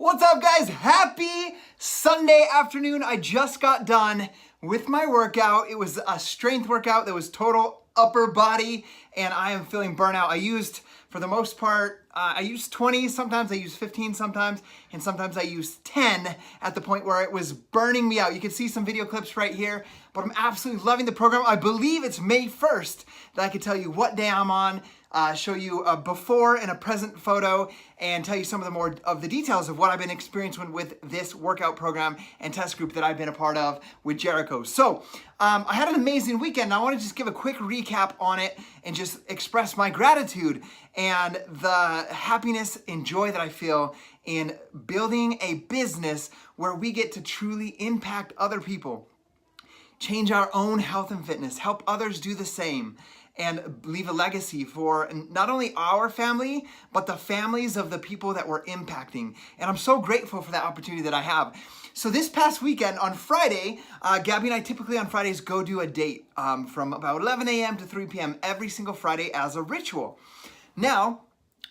What's up, guys? Happy Sunday afternoon. I just got done with my workout. It was a strength workout that was total upper body, and I am feeling burnout. I used, for the most part, I used 20, sometimes I use 15 sometimes, and sometimes I use 10 at the point where it was burning me out. You can see some video clips right here, but I'm absolutely loving the program. I believe it's May 1st that I can tell you what day I'm on, show you a before and a present photo, and tell you some of the more of the details of what I've been experiencing with this workout program and test group that I've been a part of with Jericho. So I had an amazing weekend, and I want to just give a quick recap on it and just express my gratitude and the happiness and joy that I feel in building a business where we get to truly impact other people, change our own health and fitness, help others do the same, and leave a legacy for not only our family, but the families of the people that we're impacting. And I'm so grateful for that opportunity that I have. So this past weekend on Friday, Gabby and I typically on Fridays go do a date from about 11 a.m. to 3 p.m. every single Friday as a ritual. Now,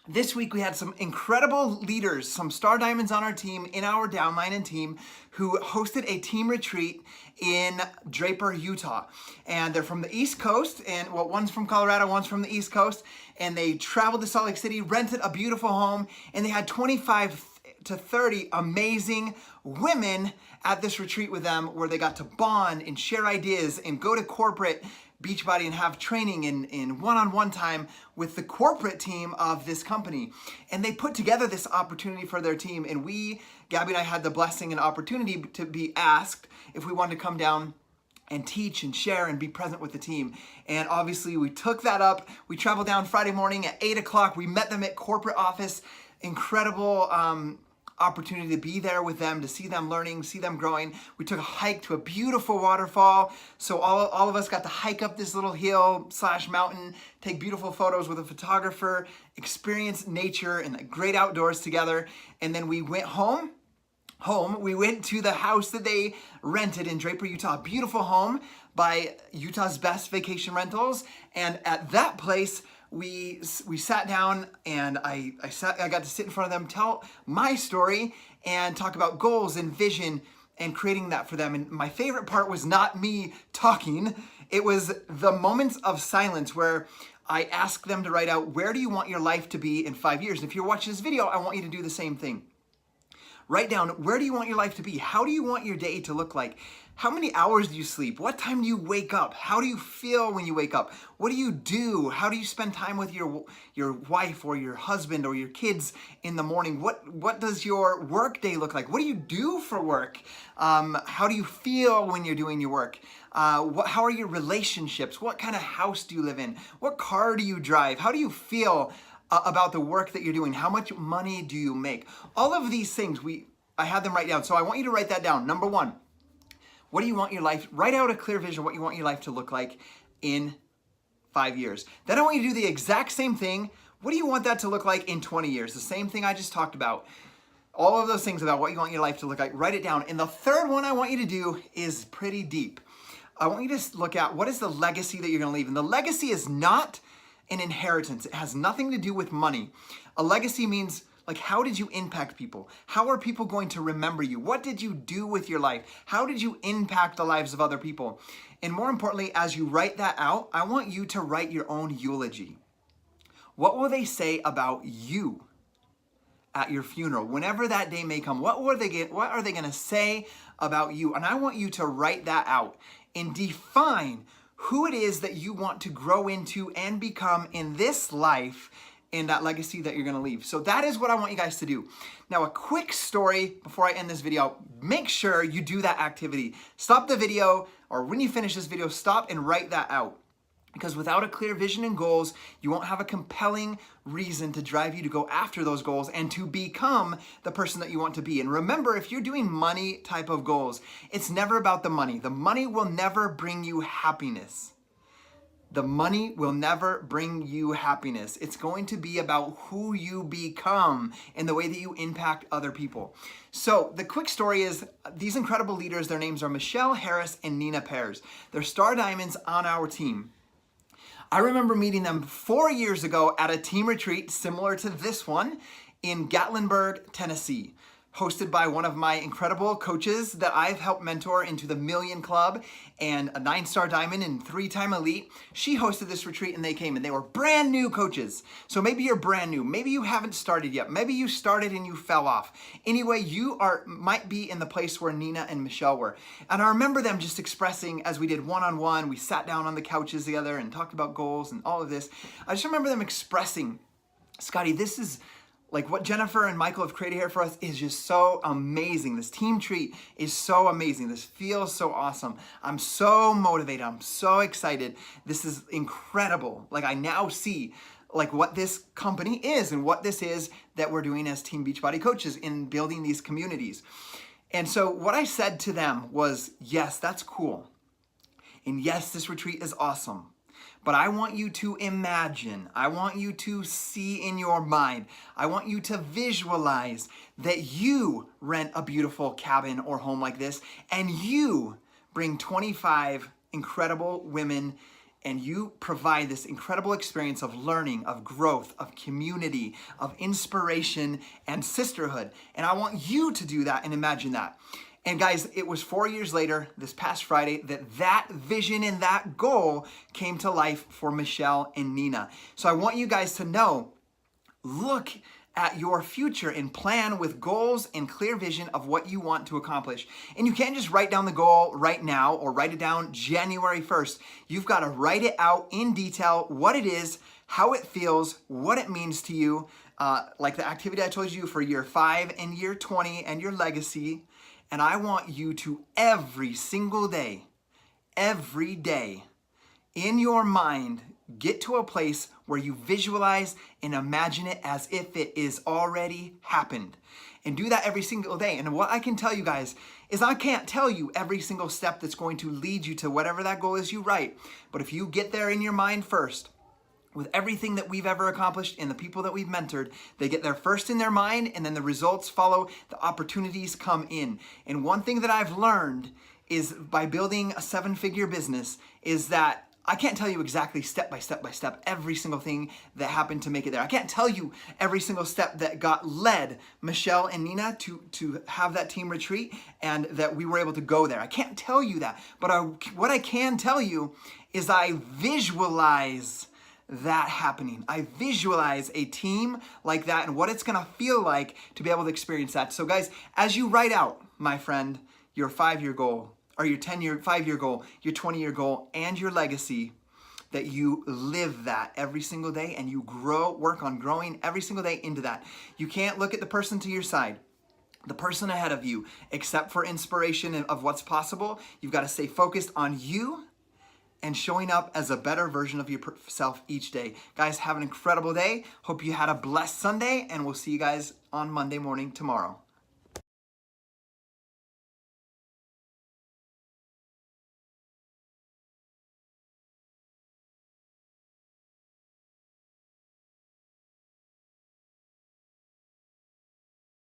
this week we had some incredible leaders, some star diamonds on our team, in our downline and team, who hosted a team retreat in Draper, Utah. And they're from the East Coast, and well, one's from Colorado, one's from the East Coast, and they traveled to Salt Lake City, rented a beautiful home, and they had 25 to 30 amazing women at this retreat with them, where they got to bond and share ideas and go to corporate Beachbody and have training in one-on-one time with the corporate team of this company. And they put together this opportunity for their team, and Gabby and I had the blessing and opportunity to be asked if we wanted to come down and teach and share and be present with the team. And obviously we took that up. We traveled down Friday morning at 8 o'clock. We met them at corporate office. Incredible opportunity to be there with them, to see them learning, see them growing. We took a hike to a beautiful waterfall. So all of us got to hike up this little hill / mountain, take beautiful photos with a photographer, experience nature and the great outdoors together. And then we went home. We went to the house that they rented in Draper, Utah. Beautiful home by Utah's Best Vacation Rentals. And at that place, we sat down, and I got to sit in front of them, tell my story, and talk about goals and vision and creating that for them. And my favorite part was not me talking. It was the moments of silence where I asked them to write out, where do you want your life to be in 5 years? And if you're watching this video, I want you to do the same thing. Write down, where do you want your life to be? How do you want your day to look like? How many hours do you sleep? What time do you wake up? How do you feel when you wake up? What do you do? How do you spend time with your wife or your husband or your kids in the morning? What does your work day look like? What do you do for work? How do you feel when you're doing your work? How are your relationships? What kind of house do you live in? What car do you drive? How do you feel about the work that you're doing? How much money do you make? All of these things, I had them write down. So I want you to write that down. Number one, what do you want your life? Write out a clear vision of what you want your life to look like in 5 years. Then I want you to do the exact same thing. What do you want that to look like in 20 years? The same thing I just talked about. All of those things about what you want your life to look like, write it down. And the third one I want you to do is pretty deep. I want you to look at, what is the legacy that you're gonna leave? And the legacy is not an inheritance. It has nothing to do with money. A legacy means, like, how did you impact people? How are people going to remember you? What did you do with your life? How did you impact the lives of other people? And more importantly, as you write that out, I want you to write your own eulogy. What will they say about you at your funeral? Whenever that day may come, what are they going to say about you? And I want you to write that out and define who it is that you want to grow into and become in this life, and that legacy that you're gonna leave. So that is what I want you guys to do. Now, a quick story before I end this video. Make sure you do that activity. Stop the video, or when you finish this video, stop and write that out. Because without a clear vision and goals, you won't have a compelling reason to drive you to go after those goals and to become the person that you want to be. And remember, if you're doing money type of goals, it's never about the money. The money will never bring you happiness. The money will never bring you happiness. It's going to be about who you become and the way that you impact other people. So the quick story is, these incredible leaders, their names are Michelle Harris and Nina Pears. They're star diamonds on our team. I remember meeting them 4 years ago at a team retreat similar to this one in Gatlinburg, Tennessee, hosted by one of my incredible coaches that I've helped mentor into the Million Club and a 9-star diamond and 3-time elite. She hosted this retreat and they came and they were brand new coaches. So maybe you're brand new. Maybe you haven't started yet. Maybe you started and you fell off. Anyway, you might be in the place where Nina and Michelle were. And I remember them just expressing, as we did one-on-one, we sat down on the couches together and talked about goals and all of this. I just remember them expressing, Scotty, this is like what Jennifer and Michael have created here for us is just so amazing. This team treat is so amazing. This feels so awesome. I'm so motivated. I'm so excited. This is incredible. Like I now see like what this company is and what this is that we're doing as Team Beachbody coaches in building these communities. And so what I said to them was, yes, that's cool. And yes, this retreat is awesome. But I want you to imagine, I want you to see in your mind, I want you to visualize that you rent a beautiful cabin or home like this and you bring 25 incredible women and you provide this incredible experience of learning, of growth, of community, of inspiration and sisterhood. And I want you to do that and imagine that. And guys, it was 4 years later, this past Friday, that vision and that goal came to life for Michelle and Nina. So I want you guys to know, look at your future and plan with goals and clear vision of what you want to accomplish. And you can't just write down the goal right now or write it down January 1st. You've got to write it out in detail, what it is, how it feels, what it means to you, like the activity I told you for year 5 and year 20 and your legacy. And I want you to every single day, every day, in your mind, get to a place where you visualize and imagine it as if it is already happened. And do that every single day. And what I can tell you guys is I can't tell you every single step that's going to lead you to whatever that goal is you write. But if you get there in your mind first, with everything that we've ever accomplished and the people that we've mentored, they get there first in their mind and then the results follow, the opportunities come in. And one thing that I've learned is by building a 7-figure business is that I can't tell you exactly step by step by step every single thing that happened to make it there. I can't tell you every single step that led Michelle and Nina to have that team retreat and that we were able to go there. I can't tell you that. But what I can tell you is I visualize that happening. I visualize a team like that and what it's gonna feel like to be able to experience that. So guys, as you write out, my friend, your 5-year goal, or your 5-year goal, your 20-year goal, and your legacy, that you live that every single day and you work on growing every single day into that. You can't look at the person to your side, the person ahead of you, except for inspiration of what's possible. You've got to stay focused on you and showing up as a better version of yourself each day. Guys, have an incredible day. Hope you had a blessed Sunday, and we'll see you guys on Monday morning tomorrow.